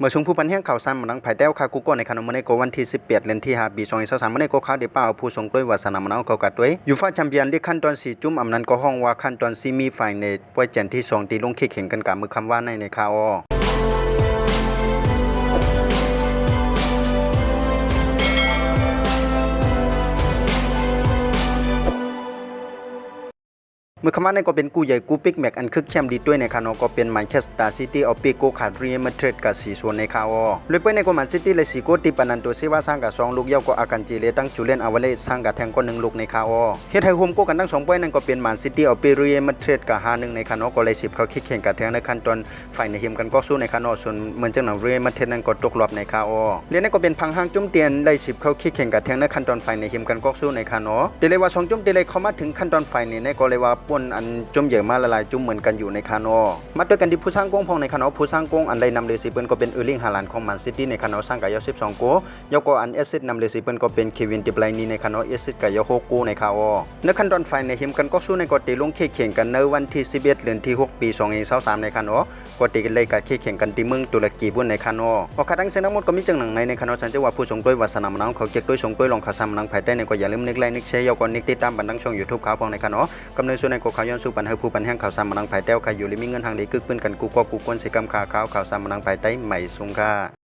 เมื่อช่วงผู้พันแห่งข่าวซ้ำมันนังไผ่แต้วคากุโกในขนมในโกวันที่18เดือนที่5ปี2023มันในโกข่าวเดป้าผู้ทรงด้วยวาสนามันเอาเกากัดด้วยยูฟ่าแชมเปี้ยนลีกขั้นตอน4จุ่มอำนั้นก็ห้องว่าขั้นตอนซีมีไฟในป่วยแจนที่2ตีลงเข่งกันกับมือคำว่าในข่าวเมื่อคำว่าในก็เป็นกู้ใหญ่กู้ปิกแม็กอันคึกเข้มดีด้วยในคานอก็เป็นแมนเชสเตอร์ซิตี้เอาปีโกขาดเรียลมาดริดกับ4ส่วนในข่าวเลยไปในก็แมนซิตี้เลย4โกติปนันตัวซิว่าสร้างกับ2ลูกเย้าก็อากันจีเลตั้งจูเลียนอาวาเลสสร้างกับแทงก็1ลูกในข่าวเฮ็ดให้โฮมโกกันทั้ง2ป่วยนั่นก็เป็นแมนซิตี้เอาปีเรียลมาดริดกับ5-1ในคานอก็เลย10เขาคิกแข่งกับแทงในขั้นตอนฝ่ายในเฮียมกันก็สู้ในคานอส่วนเหมือนจังหนังเรียลมาดริดนั้นก็ตกรอบในข่าวเรียนนั่นก็เป็นพังห้างจุ่มเตียนเลย10เขาคิกแข่งกับแทงในขั้นตอนฝ่ายในเฮียมกันก็สู้ในคานอแต่เลยว่า2จุ่มแต่เลยเข้ามาถึงขั้นตอนฝ่ายในก็เลยว่าป่นอันจุ่มเยอะมาละลายจุ่มเหมือนกันอยู่ในคานอมาด้วยกันที่ผู้สร้างกงพองในคานอผู้สร้างกงอันใดนำเลซิเปิลก็เป็นเออร์ลิงฮาลันด์ของแมนซิตี้ในคานอสร้างกับยา12โกยกก็อันเอซิดนำเลซิเปิลก็เป็นเควินดิบไลนีในคานอเอซิดกับยา6โกในคาวในขั้นตอนไฟในหิมกันก็สู้ในกติลงเข่งกันในวันที่11เดือนที่6ปี2023ในคานอกติกันเลยกับเข่งกันที่เมืองตุรกีบุญในคานอพอขัดทั้งเส้นทั้งหมดก็มีจังหนังในคานอสันเจว่าผู้ทรงด้วยวาสนามนังเขาเก็บด้วยทรงด้วยลองขาซ้ำนังภายใต้ในก็อย่าลืมนึกไลค์นึกแชร์ยกก็นึกติดตามบันทึงช่อง YouTube ข่าวพองในคานอกำเนิดส่วนในก็ข่าวย้อนสู่ปัญหาผู้ปัญหาข่าวซ้ำนังภายใต้ใครอยู่หรือมีเงินทางใดกึกปืนกันกูก็กูควรสิกรรมข่าวซ้ำนังภายใต้ใหม่สงค่า